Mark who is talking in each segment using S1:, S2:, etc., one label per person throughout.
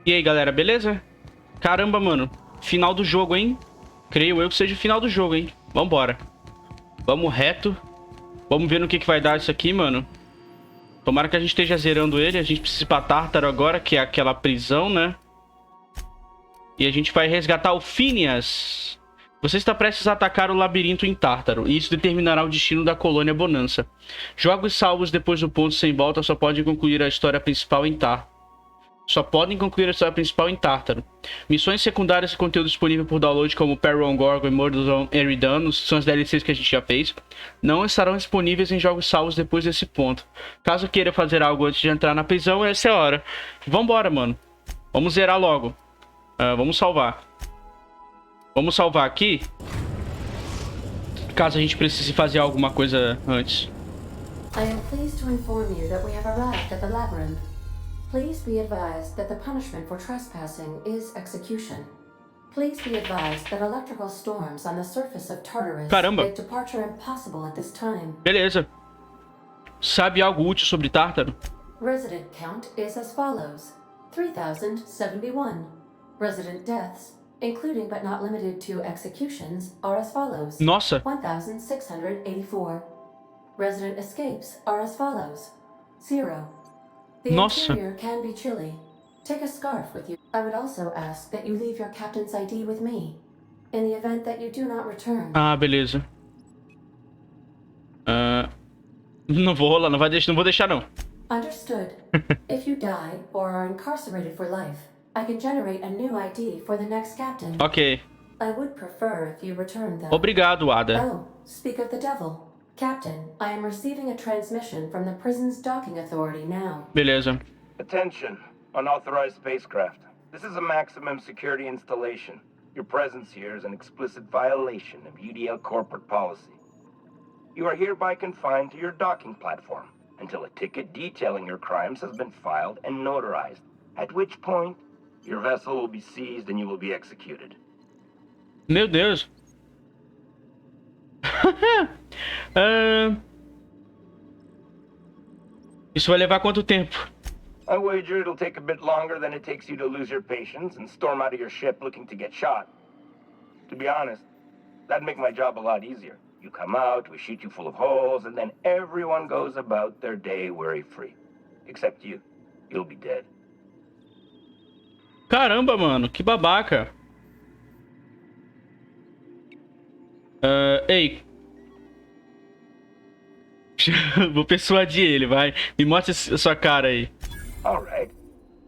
S1: E aí, galera, beleza? Caramba, mano. Final do jogo, hein? Creio eu que seja o final do jogo, hein? Vambora. Vamos reto. Vamos ver no que vai dar isso aqui, mano. Tomara que a gente esteja zerando ele. A gente precisa ir pra Tártaro agora, que é aquela prisão, né? E a gente vai resgatar o Phineas. Você está prestes a atacar o labirinto em Tártaro, e isso determinará o destino da colônia Bonança. Jogos salvos depois do ponto sem volta só podem concluir a história principal em Tártaro. Missões secundárias e conteúdo disponível por download, como Perron Gorgon e Murders on Eridan, são as DLCs que a gente já fez, não estarão disponíveis em jogos salvos depois desse ponto. Caso queira fazer algo antes de entrar na prisão, essa é a hora. Vambora, mano. Vamos zerar logo. Vamos salvar. Vamos salvar aqui. Caso a gente precise fazer alguma coisa antes.
S2: I am pleased to inform you that we have arrived at the labyrinth. Please be advised that the punishment for trespassing is execution. Please be advised that electrical storms on the surface of Tartarus make departure impossible at this time.
S1: Beleza. Sabe algo útil sobre Tártaro?
S2: Resident count is as follows: 3,071. Resident deaths, including but not limited to executions, are as follows.
S1: Nossa.
S2: 1,684. Resident escapes are as follows: 0. The
S1: Nossa.
S2: interior can be chilly. Take a scarf with you. I would also ask that you leave your captain's ID with me, in the event that you do not return.
S1: Ah, beleza. Não vou rolar, não vou deixar não.
S2: Understood. If you die or are incarcerated for life, I can generate a new ID for the next captain.
S1: Ok.
S2: I would prefer if you return them.
S1: Obrigado, Ada.
S2: Oh, speak of the devil. Captain, I am receiving a transmission from the prison's docking authority now.
S1: Beleza.
S3: Attention, unauthorized spacecraft. This is a maximum security installation. Your presence here is an explicit violation of UDL corporate policy. You are hereby confined to your docking platform until a ticket detailing your crimes has been filed and notarized, at which point your vessel will be seized and you will be executed.
S1: Meu Deus. Isso vai levar quanto tempo?
S3: I wager it'll take a bit longer than it takes you to lose your patience and storm out of your ship looking to get shot. To be honest, that'd make my job a lot easier. You come out, we shoot you full of holes, and then everyone goes about their day worry-free. Except you. You'll be dead.
S1: Caramba, mano, que babaca. Ei. Vou persuadir ele, vai. Me mostra a sua cara aí.
S3: Alright.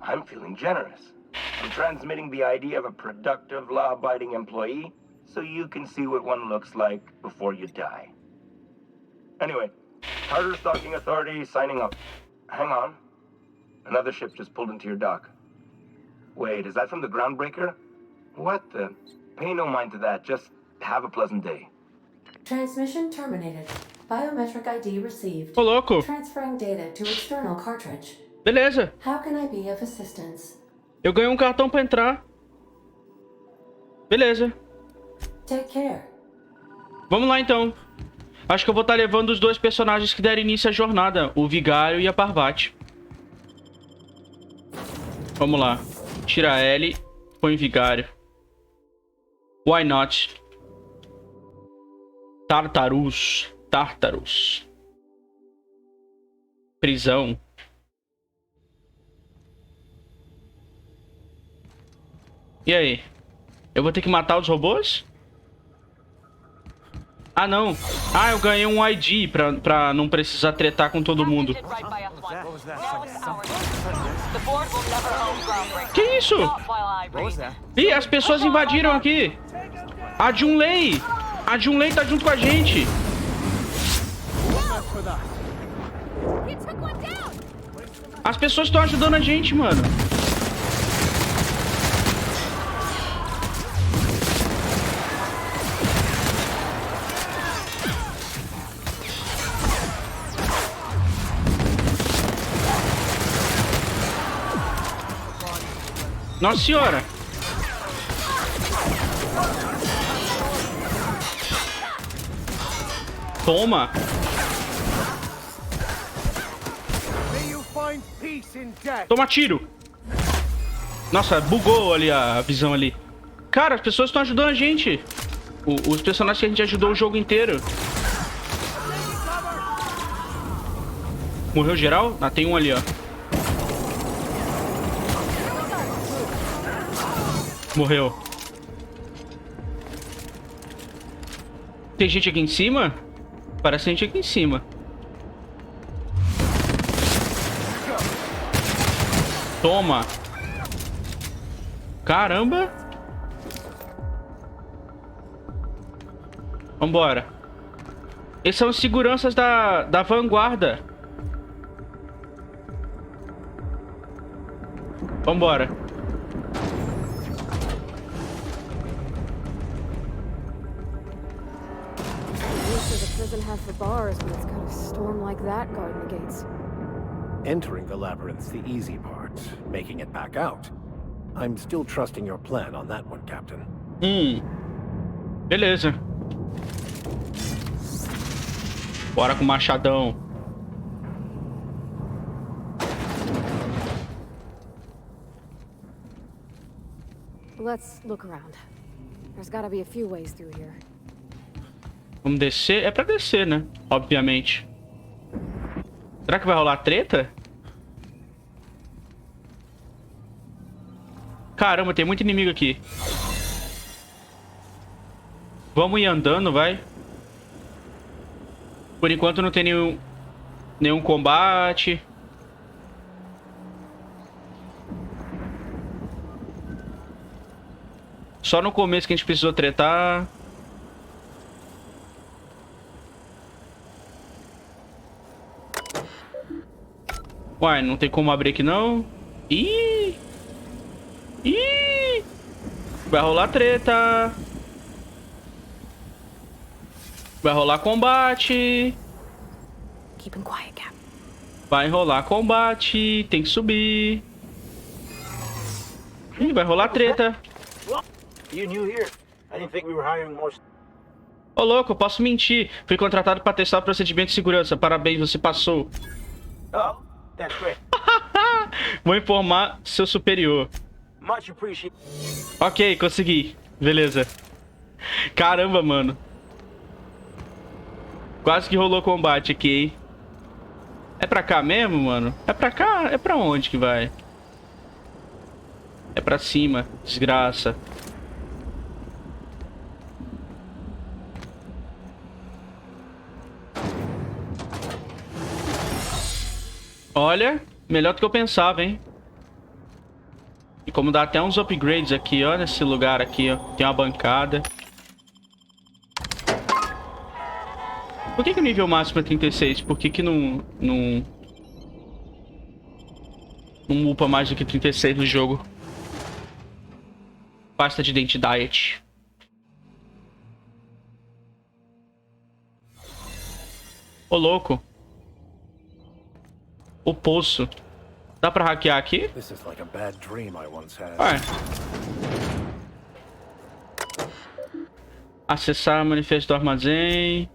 S3: I'm feeling generous. I'm transmitting the ID of a productive, law-abiding employee so you can see what one looks like before you die. Anyway, Tartarus Docking Authority signing up. Hang on. Another ship just pulled into your dock. Wait, is that from the groundbreaker? What the? Pay no mind to that. Just have a pleasant day.
S2: Transmission terminated. Biometric ID received.
S1: Ô, louco.
S2: Transferring data to external cartridge.
S1: Beleza.
S2: How can I be of assistance?
S1: Eu ganhei um cartão pra entrar. Beleza.
S2: Take care.
S1: Vamos lá, então. Acho que eu vou estar levando os dois personagens que deram início à jornada. O Vigário e a Parvati. Vamos lá. Tira a L. Põe o Vigário. Why not? Tartarus. Prisão. E aí? Eu vou ter que matar os robôs? Ah, não. Ah, eu ganhei um ID pra não precisar tretar com todo mundo. Que isso? Ih, as pessoas invadiram aqui. A Junlei tá junto com a gente. As pessoas estão ajudando a gente, mano. Nossa senhora. Toma. Toma tiro. Nossa, bugou ali a visão ali. Cara, as pessoas estão ajudando a gente. Os personagens que a gente ajudou o jogo inteiro. Morreu geral? Ah, tem um ali, ó. Morreu. Tem gente aqui em cima? Parece gente aqui em cima. Toma. Caramba. Vambora. Esses são os seguranças da vanguarda. Vambora.
S4: The prison has for bars, but it's got a storm like that guarding the gates.
S5: Entering the labyrinth's the easy part. Making it back out. I'm still trusting your plan on that one, Captain.
S1: Beleza. Bora com o machadão.
S4: Let's look around. There's gotta be a few ways through here.
S1: Vamos descer. É pra descer, né? Obviamente. Será que vai rolar treta? Caramba, tem muito inimigo aqui. Vamos ir andando, vai. Por enquanto não tem nenhum combate. Só no começo que a gente precisou tretar. Uai, não tem como abrir aqui não. Ih! Ih! Vai rolar treta. Vai rolar combate.
S4: Keep him quiet, Cap.
S1: Vai rolar combate. Tem que subir. Ih, vai rolar treta.
S6: You new here? I didn't think we were hiring more.
S1: Ô, louco, eu posso mentir. Fui contratado para testar o procedimento de segurança. Parabéns, você passou.
S6: Oh, that's great.
S1: Vou informar seu superior.
S6: Much appreciated.
S1: Ok, consegui. Beleza. Caramba, mano. Quase que rolou combate aqui, hein? É pra cá mesmo, mano? É pra cá? É pra onde que vai? É pra cima. Desgraça. Olha, melhor do que eu pensava, hein? E como dá até uns upgrades aqui, ó, nesse lugar aqui, ó. Tem uma bancada. Por que o nível máximo é 36? Por que não upa mais do que 36 no jogo? Pasta de identidade. Ô, louco. O poço. Dá pra hackear aqui?
S5: This is like a bad dream I once had.
S1: Ué. Acessar manifesto do armazém.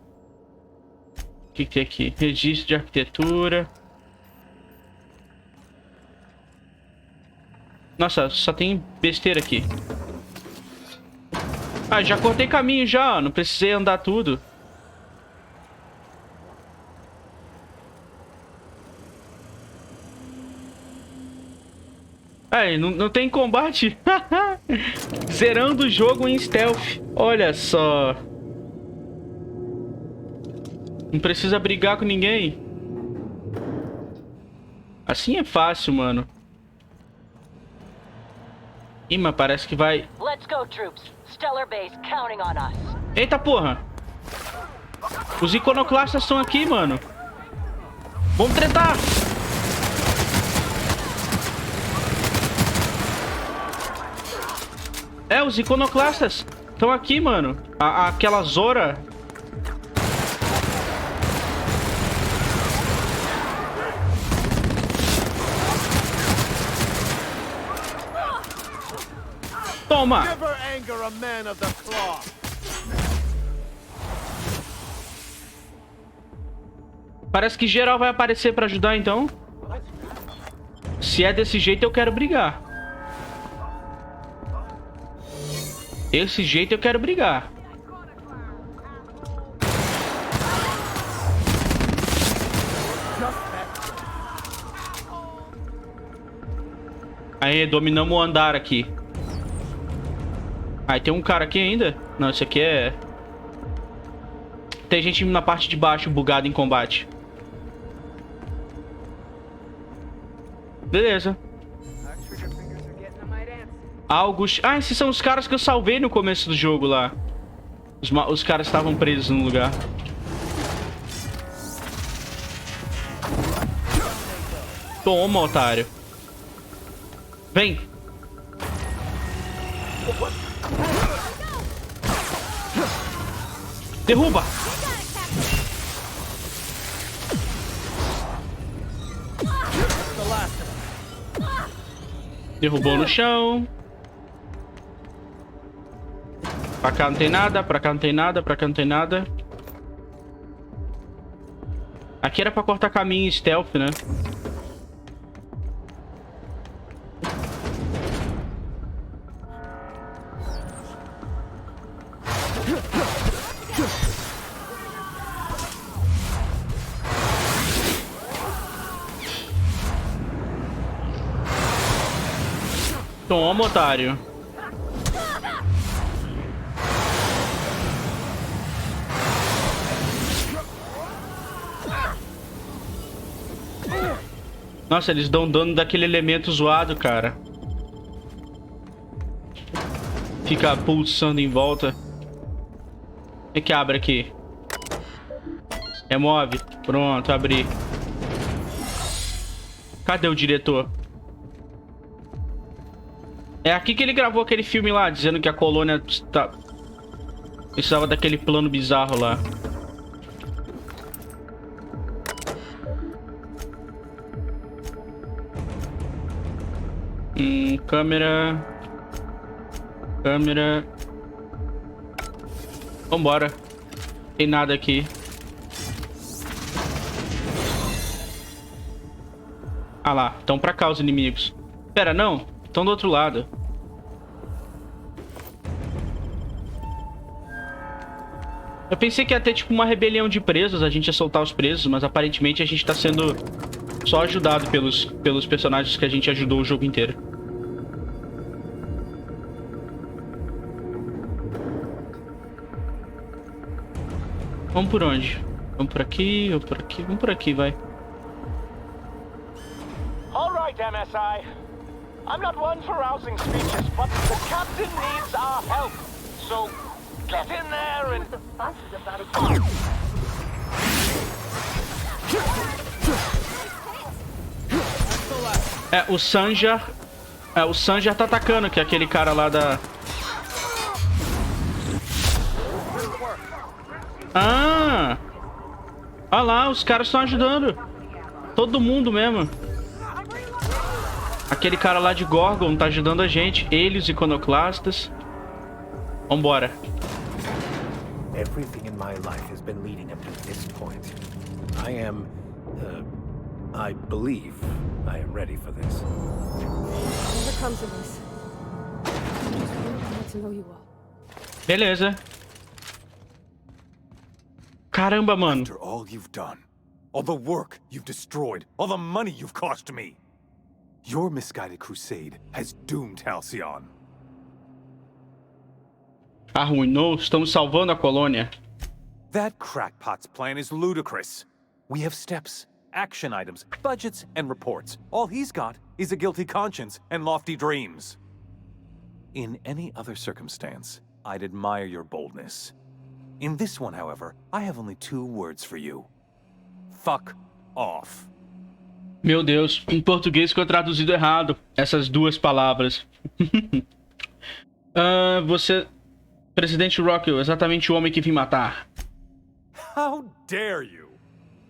S1: O que tem aqui? Registro de arquitetura. Nossa, só tem besteira aqui. Ah, já cortei caminho já, ó. Não precisei andar tudo. É, não tem combate. Zerando o jogo em stealth. Olha só. Não precisa brigar com ninguém. Assim é fácil, mano. Ih, mas parece que vai...
S7: Let's go, troops. Stellar base counting on us.
S1: Eita porra. Os iconoclastas estão aqui, mano. Vamos tretar. É, os iconoclastas estão aqui, mano. Aquela Zora. Toma.
S5: Never anger a man of the cloth.
S1: Parece que geral vai aparecer pra ajudar, então. Se é desse jeito, eu quero brigar. Desse jeito eu quero brigar. Aí, dominamos o andar aqui. Aí tem um cara aqui ainda. Não, esse aqui é... Tem gente na parte de baixo bugado em combate. Beleza. August... Ah, esses são os caras que eu salvei no começo do jogo lá. Os caras estavam presos no lugar. Toma, otário. Vem. Derruba. Derrubou no chão. Pra cá não tem nada, pra cá não tem nada, pra cá não tem nada. Aqui era pra cortar caminho stealth, né? Toma, otário. Nossa, eles dão dano daquele elemento zoado, cara. Fica pulsando em volta. O que abre aqui? Remove. Pronto, abri. Cadê o diretor? É aqui que ele gravou aquele filme lá, dizendo que a colônia precisava daquele plano bizarro lá. Câmera. Câmera. Vambora. Tem nada aqui. Ah lá, estão pra cá os inimigos. Pera, não. Estão do outro lado. Eu pensei que ia ter tipo uma rebelião de presos, a gente ia soltar os presos, mas aparentemente a gente tá sendo só ajudado pelos personagens que a gente ajudou o jogo inteiro. Vamos por onde? Vamos por aqui, ou por aqui? Vamos por aqui, vai.
S8: All right, MSI. I'm not one for rousing speeches, but the captain needs our help. So get in there and...
S1: O Sanjar... o Sanjar tá atacando, que é aquele cara lá da... Ah! Olha lá, os caras estão ajudando. Todo mundo mesmo. Aquele cara lá de Gorgon tá ajudando a gente. Ele, os iconoclastas. Vambora.
S5: Everything in my life has been leading up to this point. I believe I am ready for this.
S4: Never come to this. Just wanted to get to know you all.
S1: Beleza. Caramba, mano.
S9: After all you've done, all the work you've destroyed, all the money you've cost me, your misguided crusade has doomed Halcyon.
S1: Arruinou, estamos salvando a colônia.
S9: That crackpot's plan is ludicrous. We have steps, action items, budgets, and reports. All he's got is a guilty conscience and lofty dreams. In any other circumstance, I'd admire your boldness. In this one, however, I have only 2 words for you. Fuck off.
S1: Meu Deus, em português ficou traduzido errado essas 2 palavras. Você... Presidente Rockwell, exatamente o homem que vim matar.
S9: How dare you?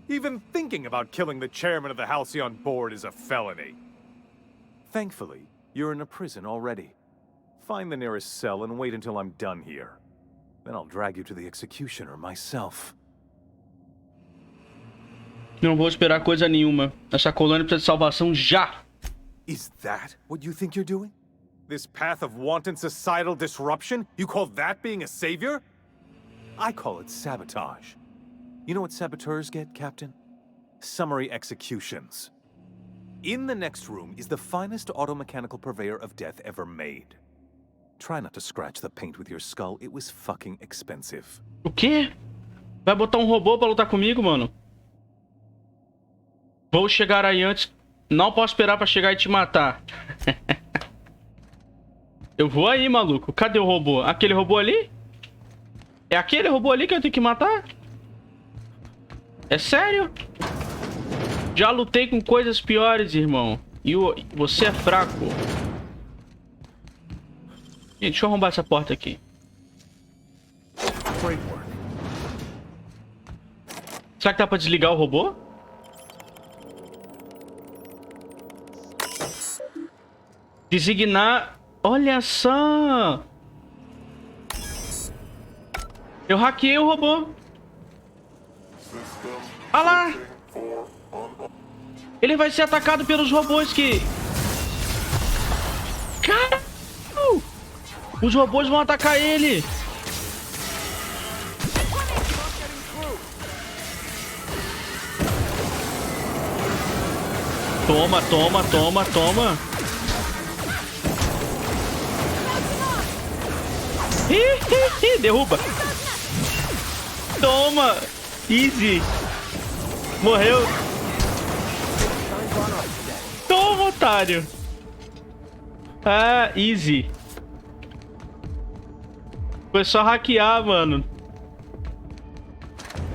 S9: Even thinking about killing the chairman of the Halcyon board is a felony. Thankfully, you're in a prison already. Find the nearest cell and wait until I'm done here. Then I'll drag you to the executioner myself.
S1: Não vou esperar coisa nenhuma. Essa colônia precisa de salvação já.
S9: Is that what you think you're doing? This path of wanton societal disruption? You call that being a savior? I call it sabotage. You know what saboteurs get, Captain? Summary executions. In the next room is the finest automechanical purveyor of death ever made. Try not to scratch the paint with your skull, it was fucking expensive.
S1: O quê? Vai botar um robô pra lutar comigo, mano? Vou chegar aí antes. Não posso esperar pra chegar e te matar. Eu vou aí, maluco. Cadê o robô? Aquele robô ali? É aquele robô ali que eu tenho que matar? É sério? Já lutei com coisas piores, irmão. E você é fraco. Gente, deixa eu arrombar essa porta aqui. Será que dá pra desligar o robô? Designar... Olha só! Eu hackeei o robô. Olha lá! Ele vai ser atacado pelos robôs que... Cara! Os robôs vão atacar ele! Toma, toma, toma, toma! Derruba! Toma! Easy! Morreu! Toma, otário! Ah, easy! Foi só hackear, mano.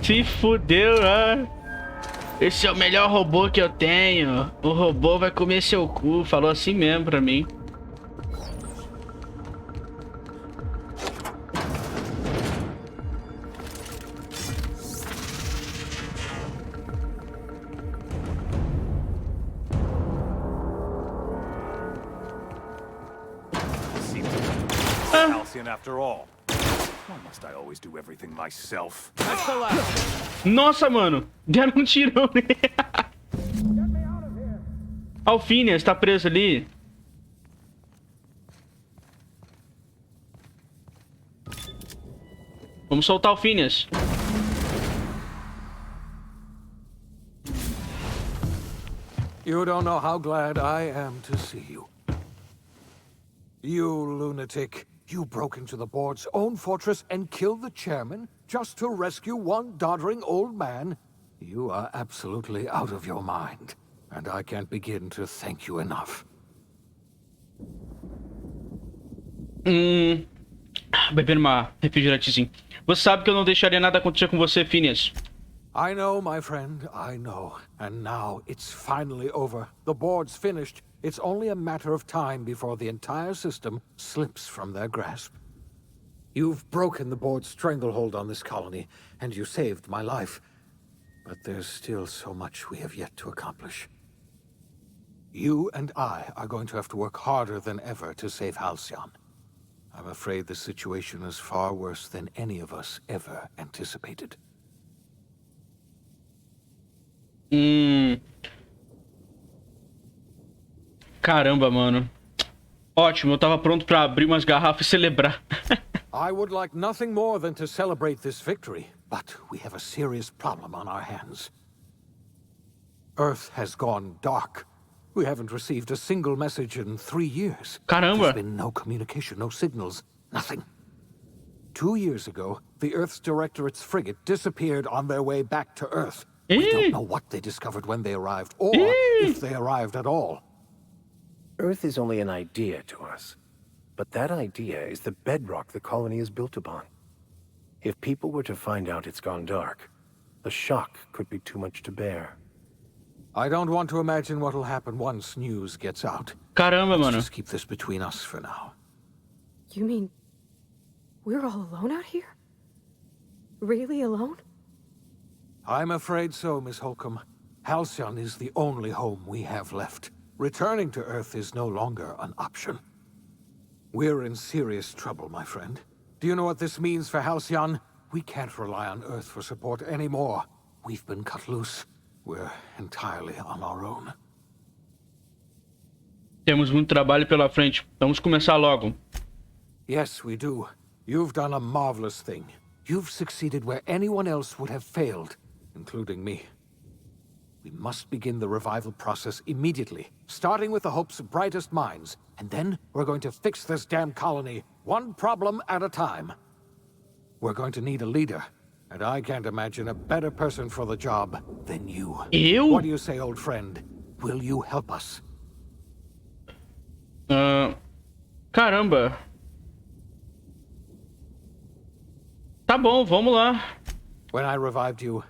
S1: Se fudeu, ah. Esse é o melhor robô que eu tenho. O robô vai comer seu cu. Falou assim mesmo pra mim.
S9: After all. Why must I always do everything myself?
S1: Nossa, mano. Deram um tirão nele. Alfinias tá preso ali. Vamos soltar Alfinias.
S10: You don't know how glad I am to see you. You lunatic. You broke into the board's own fortress and killed the chairman just to rescue one doddering old man? You are absolutely out of your mind, and I can't begin to thank you enough.
S1: Bebendo uma refrigerantezinho. Você sabe que eu não deixaria nada acontecer com você, Phineas.
S10: I know, my friend, I know. And now it's finally over. The board's finished. It's only a matter of time before the entire system slips from their grasp. You've broken the board's stranglehold on this colony, and you saved my life. But there's still so much we have yet to accomplish. You and I are going to have to work harder than ever to save Halcyon. I'm afraid the situation is far worse than any of us ever anticipated.
S1: Caramba, mano. Ótimo, eu tava pronto pra abrir umas garrafas e celebrar.
S10: I would like nothing more than to celebrate this victory, but we have a serious problem on our hands. Earth has gone dark. We haven't received a single message in 3 years.
S1: Caramba.
S10: There's been no communication, no signals, nothing. 2 years ago, the Earth's Directorate's frigate disappeared on their way back to Earth. We don't know what they discovered when they arrived, or if they arrived at all.
S5: Earth is only an idea to us. But that idea is the bedrock the colony is built upon. If people were to find out it's gone dark, the shock could be too much to bear.
S10: I don't want to imagine what'll happen once news gets out.
S1: Caramba,
S10: Let's
S1: mano.
S10: just keep this between us for now.
S4: You mean we're all alone out here? Really alone?
S10: I'm afraid so, Miss Holcomb. Halcyon is the only home we have left. Returning to Earth is no longer an option. We're in serious trouble, my friend. Do you know what this means for Halcyon? We can't rely on Earth for support anymore. We've been cut loose. We're entirely on our own.
S1: Temos muito trabalho pela frente. Vamos começar logo.
S10: Yes, we do. You've done a marvelous thing. You've succeeded where anyone else would have failed, including me. We must begin the revival process immediately, starting with the Hope's brightest minds, and then we're going to fix this damn colony, one problem at a time. We're going to need a leader, and I can't imagine a better person for the job than you.
S1: Eu?
S10: What do you say, old friend? Will you help us?
S1: Caramba. Tá bom, vamos lá.
S10: When I revived you,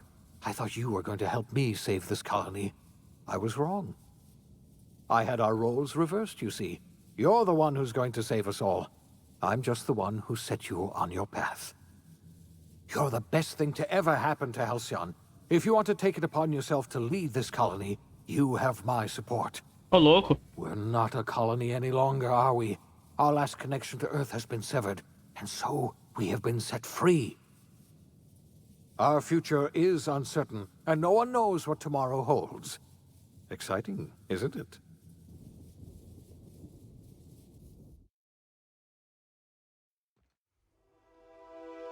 S10: I thought you were going to help me save this colony. I was wrong. I had our roles reversed, you see. You're the one who's going to save us all. I'm just the one who set you on your path. You're the best thing to ever happen to Halcyon. If you want to take it upon yourself to lead this colony, you have my support.
S1: Ô, louco.
S10: We're not a colony any longer, are we? Our last connection to Earth has been severed, and so we have been set free. Our future is uncertain, and no one knows what tomorrow holds. Exciting, isn't it?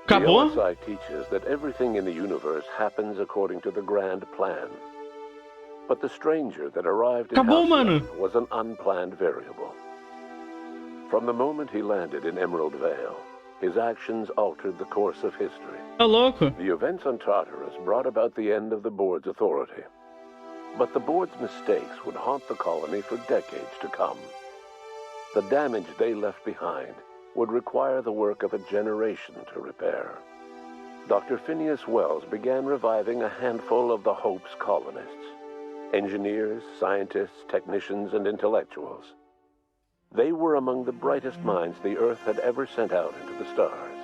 S1: Acabou?
S11: The OSI teaches that everything in the universe happens according to the grand plan. But the stranger that arrived in
S1: Acabou,
S11: Halcyon
S1: mano.
S11: was an unplanned variable. From the moment he landed in Emerald Vale, his actions altered the course of history.
S1: Tá louco.
S11: The events on Tartarus brought about the end of the board's authority. But the board's mistakes would haunt the colony for decades to come. The damage they left behind would require the work of a generation to repair. Dr. Phineas Wells began reviving a handful of the Hope's colonists. Engineers, scientists, technicians, and intellectuals. They were among the brightest minds the Earth had ever sent out into the stars.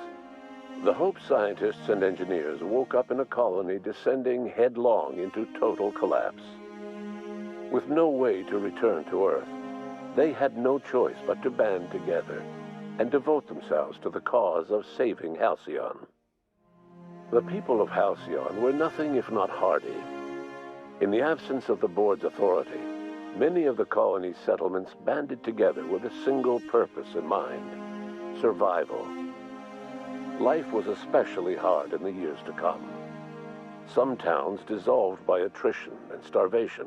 S11: The Hope scientists and engineers woke up in a colony descending headlong into total collapse. With no way to return to Earth, they had no choice but to band together and devote themselves to the cause of saving Halcyon. The people of Halcyon were nothing if not hardy. In the absence of the board's authority, many of the colony's settlements banded together with a single purpose in mind: survival. Life was especially hard in the years to come. Some towns dissolved by attrition and starvation,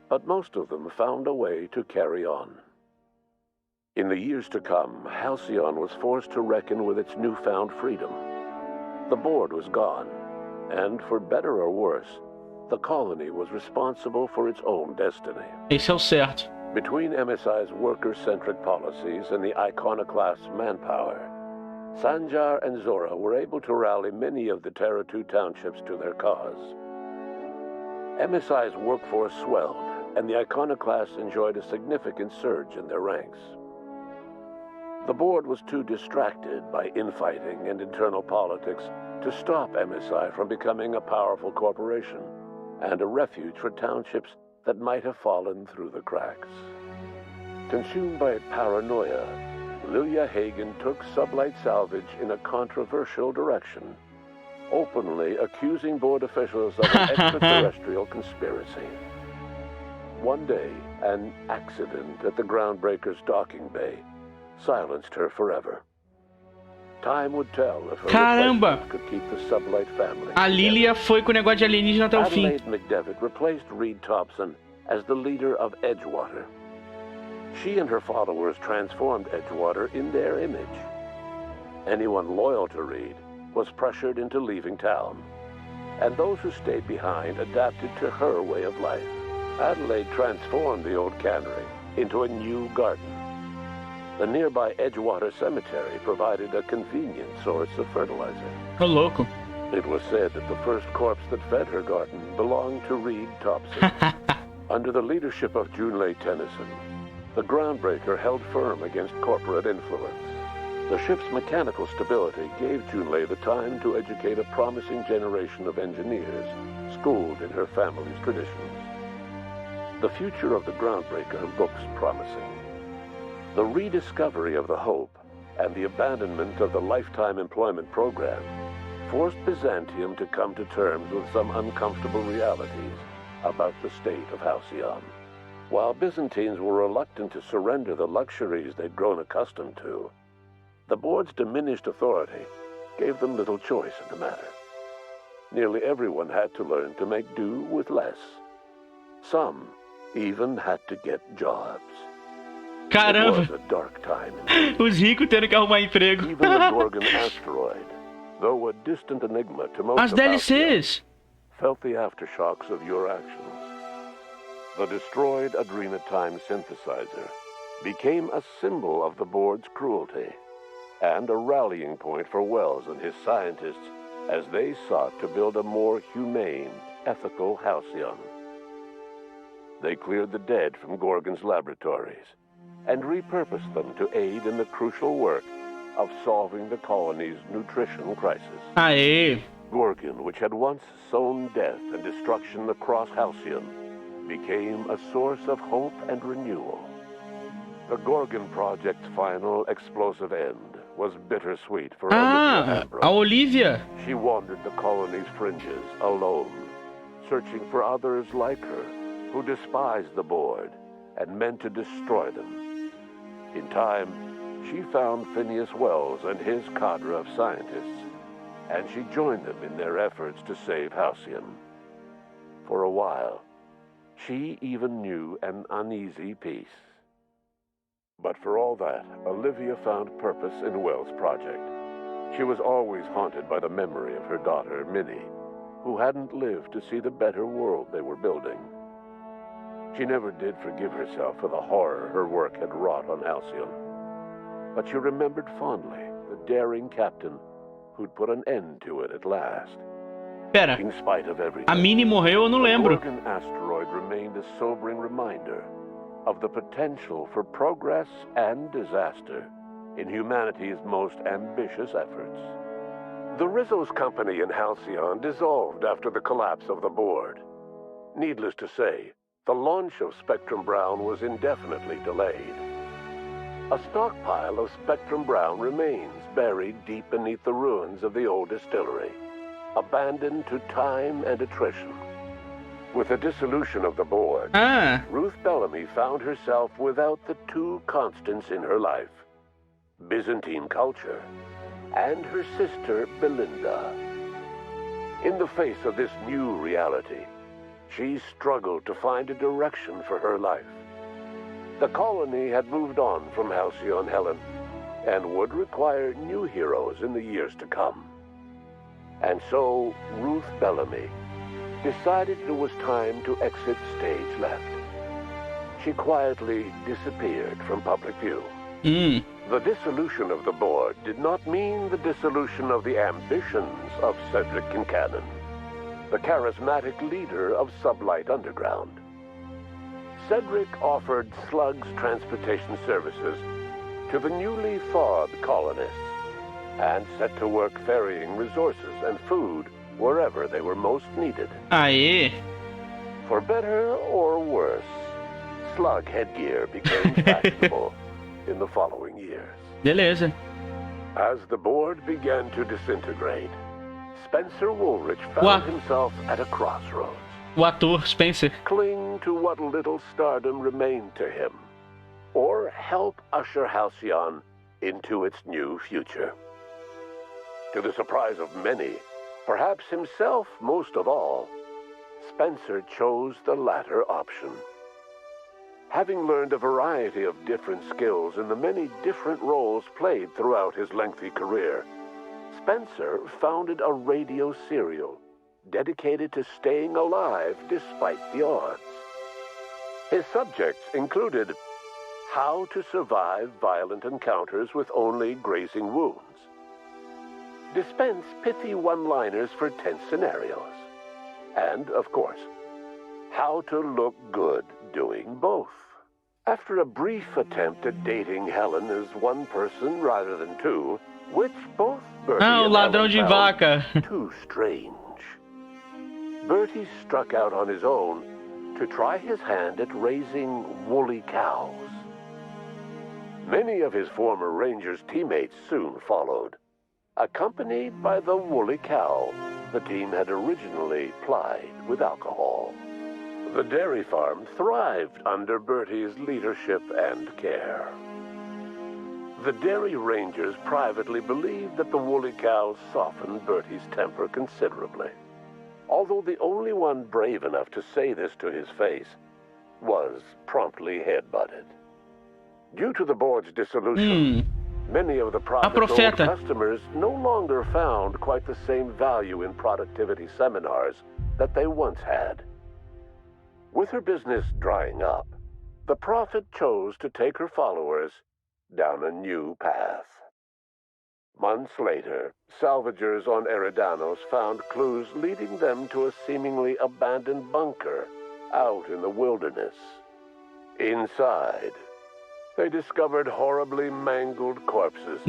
S11: but most of them found a way to carry on. In the years to come, Halcyon was forced to reckon with its newfound freedom. The board was gone, and for better or worse, the colony was responsible for its own destiny.
S1: Esse é o certo.
S11: Between MSI's worker-centric policies and the iconoclast's manpower, Sanjar and Zora were able to rally many of the Terra 2 townships to their cause. MSI's workforce swelled, and the iconoclasts enjoyed a significant surge in their ranks. The board was too distracted by infighting and internal politics to stop MSI from becoming a powerful corporation and a refuge for townships that might have fallen through the cracks. Consumed by paranoia, Lilia Hagen took Sublight Salvage in a controversial direction, openly accusing board officials of an extraterrestrial conspiracy. One day, an accident at the Groundbreaker's docking bay silenced her forever. Time would tell if her
S1: Caramba!
S11: replacement could keep the Sublight family
S1: A Lilia foi com o negócio de alienígena até o fim.
S11: Adelaide McDevitt replaced Reed Thompson as the leader of Edgewater. She and her followers transformed Edgewater in their image. Anyone loyal to Reed was pressured into leaving town, and those who stayed behind adapted to her way of life. Adelaide transformed the old cannery into a new garden. The nearby Edgewater Cemetery provided a convenient source of fertilizer.
S1: Ô, louco.
S11: It was said that the first corpse that fed her garden belonged to Reed Thompson. Under the leadership of Junlei Tennyson, the Groundbreaker held firm against corporate influence. The ship's mechanical stability gave Junlei the time to educate a promising generation of engineers, schooled in her family's traditions. The future of the Groundbreaker looks promising. The rediscovery of the Hope and the abandonment of the lifetime employment program forced Byzantium to come to terms with some uncomfortable realities about the state of Halcyon. While Byzantines were reluctant to surrender the luxuries they'd grown accustomed to, the board's diminished authority gave them little choice in the matter. Nearly everyone had to learn to make do with less. Some even had to get jobs.
S1: Caramba!
S11: It was a dark time indeed.
S1: Os ricos tendo que arrumar emprego.
S11: Even the Gorgon asteroid, though a distant enigma to most
S1: As
S11: of
S1: DLCs!
S11: felt the aftershocks of your actions. The destroyed Adrenatime synthesizer became a symbol of the board's cruelty and a rallying point for Wells and his scientists as they sought to build a more humane, ethical halcyon. They cleared the dead from Gorgon's laboratories and repurposed them to aid in the crucial work of solving the colony's nutrition crisis.
S1: Aê!
S11: Gorgon, which had once sown death and destruction across Halcyon, became a source of hope and renewal. The Gorgon Project's final explosive end was bittersweet for Olivia Ambrose.
S1: A Olivia!
S11: She wandered the colony's fringes alone, searching for others like her who despised the board and meant to destroy them. In time, she found Phineas Wells and his cadre of scientists, and she joined them in their efforts to save Halcyon. For a while, she even knew an uneasy peace. But for all that, Olivia found purpose in Wells' project. She was always haunted by the memory of her daughter, Minnie, who hadn't lived to see the better world they were building. She never did forgive herself for the horror her work had wrought on Halcyon. But she remembered fondly the daring captain who'd put an end to it at last.
S1: Pera,
S11: In spite of everything,
S1: a Minnie morreu, eu não
S11: the
S1: lembro.
S11: Gorgon asteroid remained a sobering reminder of the potential for progress and disaster in humanity's most ambitious efforts. The Rizzo's company in Halcyon dissolved after the collapse of the board. Needless to say, the launch of Spectrum Brown was indefinitely delayed. A stockpile of Spectrum Brown remains buried deep beneath the ruins of the old distillery, abandoned to time and attrition. With the dissolution of the board, Ruth Bellamy found herself without the two constants in her life, Byzantine culture and her sister Belinda. In the face of this new reality, she struggled to find a direction for her life. The colony had moved on from Halcyon Helen and would require new heroes in the years to come. And so Ruth Bellamy decided it was time to exit stage left. She quietly disappeared from public view. The dissolution of the board did not mean the dissolution of the ambitions of Cedric Kincannon, the charismatic leader of Sublight Underground. Cedric offered Slug's transportation services to the newly thawed colonists and set to work ferrying resources and food wherever they were most needed.
S1: Aê!
S11: For better or worse, slug headgear became fashionable in the following years.
S1: Beleza.
S11: As the board began to disintegrate, Spencer Woolrich found himself at a crossroads.
S1: O ator Spencer.
S11: Cling to what little stardom remained to him, or help usher Halcyon into its new future. To the surprise of many, perhaps himself most of all, Spencer chose the latter option. Having learned a variety of different skills in the many different roles played throughout his lengthy career, Spencer founded a radio serial dedicated to staying alive despite the odds. His subjects included how to survive violent encounters with only grazing wounds, dispense pithy one-liners for tense scenarios, and, of course, how to look good doing both. After a brief attempt at dating Helen as one person rather than two, which both Bertie and
S1: ladrão
S11: Helen
S1: de
S11: found
S1: vaca.
S11: too strange, Bertie struck out on his own to try his hand at raising woolly cows. Many of his former Rangers teammates soon followed, accompanied by the woolly cow the team had originally plied with alcohol. The dairy farm thrived under Bertie's leadership and care. The dairy rangers privately believed that the woolly cows softened Bertie's temper considerably, although the only one brave enough to say this to his face was promptly headbutted. Due to the board's dissolution, many of the prophet's old customers no longer found quite the same value in productivity seminars that they once had. With her business drying up, the prophet chose to take her followers down a new path. Months later, salvagers on Eridanos found clues leading them to a seemingly abandoned bunker out in the wilderness. Inside, they discovered horribly mangled corpses,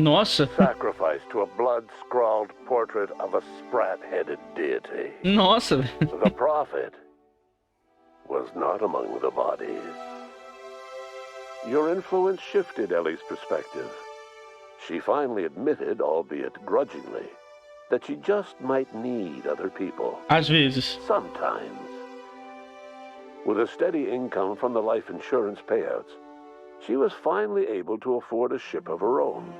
S11: sacrificed to a blood-scrawled portrait of a sprat-headed deity. The prophet was not among the bodies. Your influence shifted Ellie's perspective. She finally admitted, albeit grudgingly, that she just might need other people.
S1: Às vezes.
S11: Sometimes. With a steady income from the life insurance payouts, she was finally able to afford a ship of her own.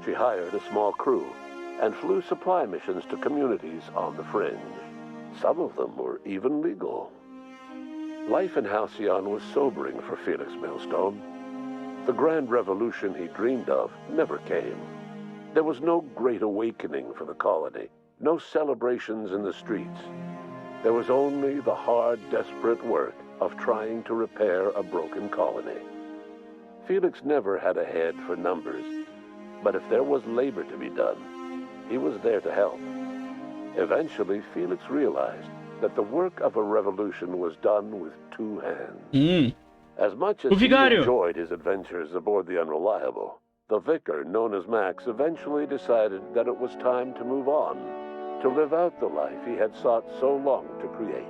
S11: She hired a small crew and flew supply missions to communities on the fringe. Some of them were even legal. Life in Halcyon was sobering for Felix Millstone. The grand revolution he dreamed of never came. There was no great awakening for the colony, no celebrations in the streets. There was only the hard, desperate work of trying to repair a broken colony. Felix never had a head for numbers, but if there was labor to be done, he was there to help. Eventually, Felix realized that the work of a revolution was done with two hands. As much as he enjoyed his adventures aboard the Unreliable, the vicar, known as Max, eventually decided that it was time to move on, to live out the life he had sought so long to create.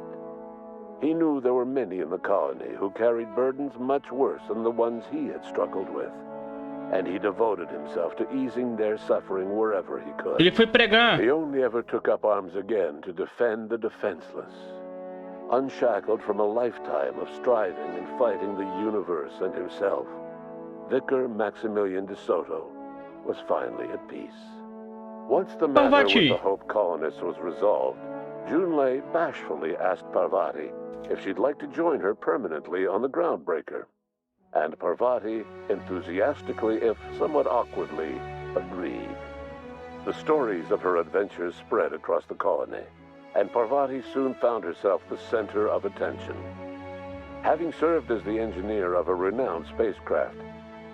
S11: He knew there were many in the colony who carried burdens much worse than the ones he had struggled with, and he devoted himself to easing their suffering wherever he could.
S1: Ele foi pregar.
S11: He only ever took up arms again to defend the defenseless. Unshackled from a lifetime of striving and fighting the universe and himself, Vicar Maximilian de Soto was finally at peace. Once the matter with the Hope colonists was resolved, Junlei bashfully asked Parvati if she'd like to join her permanently on the Groundbreaker. And Parvati enthusiastically, if somewhat awkwardly, agreed. The stories of her adventures spread across the colony, and Parvati soon found herself the center of attention. Having served as the engineer of a renowned spacecraft,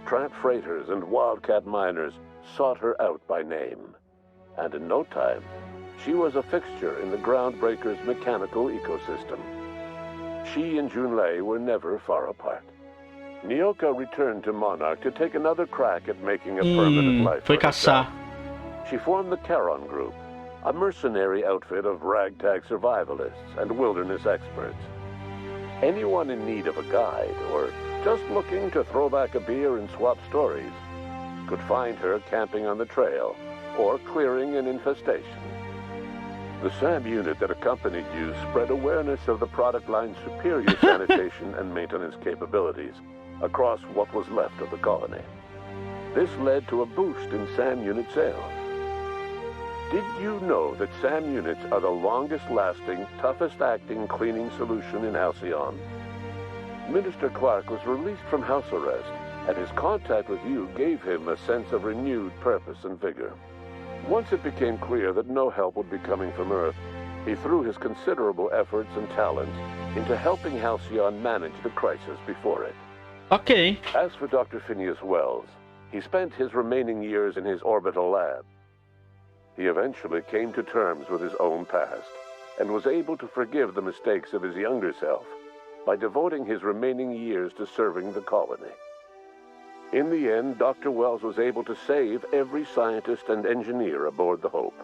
S11: tramp freighters and wildcat miners sought her out by name. And in no time, she was a fixture in the Groundbreaker's mechanical ecosystem. She and Junlei were never far apart. Nyoka returned to Monarch to take another crack at making a permanent life for herself. She formed the Charon Group, a mercenary outfit of ragtag survivalists and wilderness experts. Anyone in need of a guide or just looking to throw back a beer and swap stories could find her camping on the trail or clearing an infestation. The SAM unit that accompanied you spread awareness of the product line's superior sanitation and maintenance capabilities across what was left of the colony. This led to a boost in SAM unit sales. Did you know that SAM units are the longest-lasting, toughest-acting cleaning solution in Halcyon? Minister Clark was released from house arrest, and his contact with you gave him a sense of renewed purpose and vigor. Once it became clear that no help would be coming from Earth, he threw his considerable efforts and talents into helping Halcyon manage the crisis before it.
S1: Okay.
S11: As for Dr. Phineas Wells, he spent his remaining years in his orbital lab. He eventually came to terms with his own past and was able to forgive the mistakes of his younger self by devoting his remaining years to serving the colony. In the end, Dr. Wells was able to save every scientist and engineer aboard the Hope.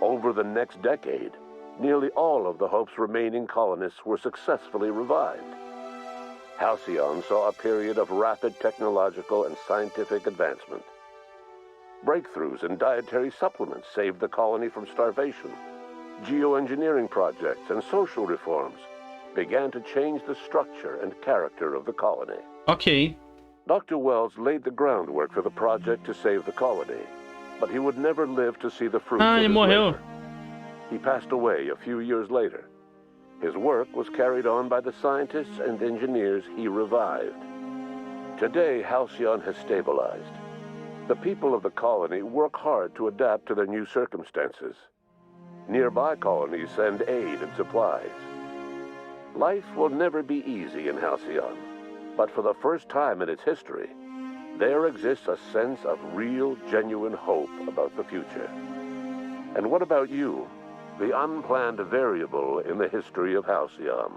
S11: Over the next decade, nearly all of the Hope's remaining colonists were successfully revived. Halcyon saw a period of rapid technological and scientific advancement. Breakthroughs in dietary supplements saved the colony from starvation. Geoengineering projects and social reforms began to change the structure and character of the colony.
S1: Ok.
S11: Dr. Wells laid the groundwork for the project to save the colony, but he would never live to see the fruits of
S1: ele
S11: his
S1: morreu.
S11: labor. He passed away a few years later. His work was carried on by the scientists and engineers he revived. Today, Halcyon has stabilized. The people of the colony work hard to adapt to their new circumstances. Nearby colonies send aid and supplies. Life will never be easy in Halcyon, but for the first time in its history, there exists a sense of real, genuine hope about the future. And what about you, the unplanned variable in the history of Halcyon?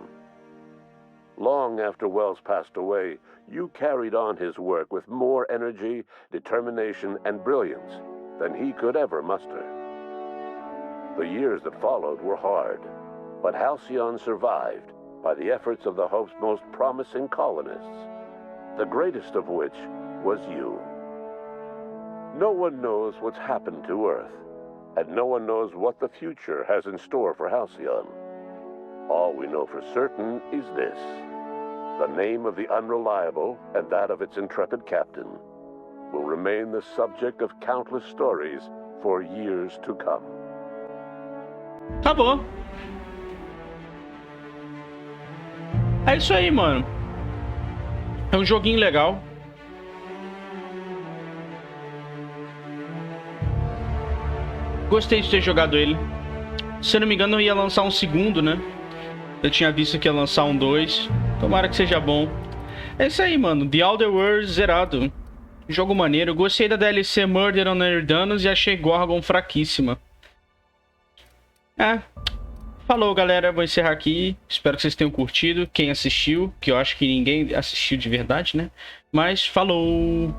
S11: Long after Wells passed away, you carried on his work with more energy, determination, and brilliance than he could ever muster. The years that followed were hard, but Halcyon survived by the efforts of the Hope's most promising colonists, the greatest of which was you. No one knows what's happened to Earth, and no one knows what the future has in store for Halcyon. All we know for certain is this: the name of the Unreliable and that of its intrepid captain will remain the subject of countless stories for years to come.
S1: Acabou. É isso aí, mano. É um joguinho legal. Gostei de ter jogado ele. Se eu não me engano, eu ia lançar um segundo, né? Eu tinha visto que ia lançar um 2. Tomara que seja bom. É isso aí, mano. The Outer Worlds zerado. Jogo maneiro. Gostei da DLC Murder on Eardanos e achei Gorgon fraquíssima. Falou, galera. Vou encerrar aqui. Espero que vocês tenham curtido. Quem assistiu, que eu acho que ninguém assistiu de verdade, né? Mas falou!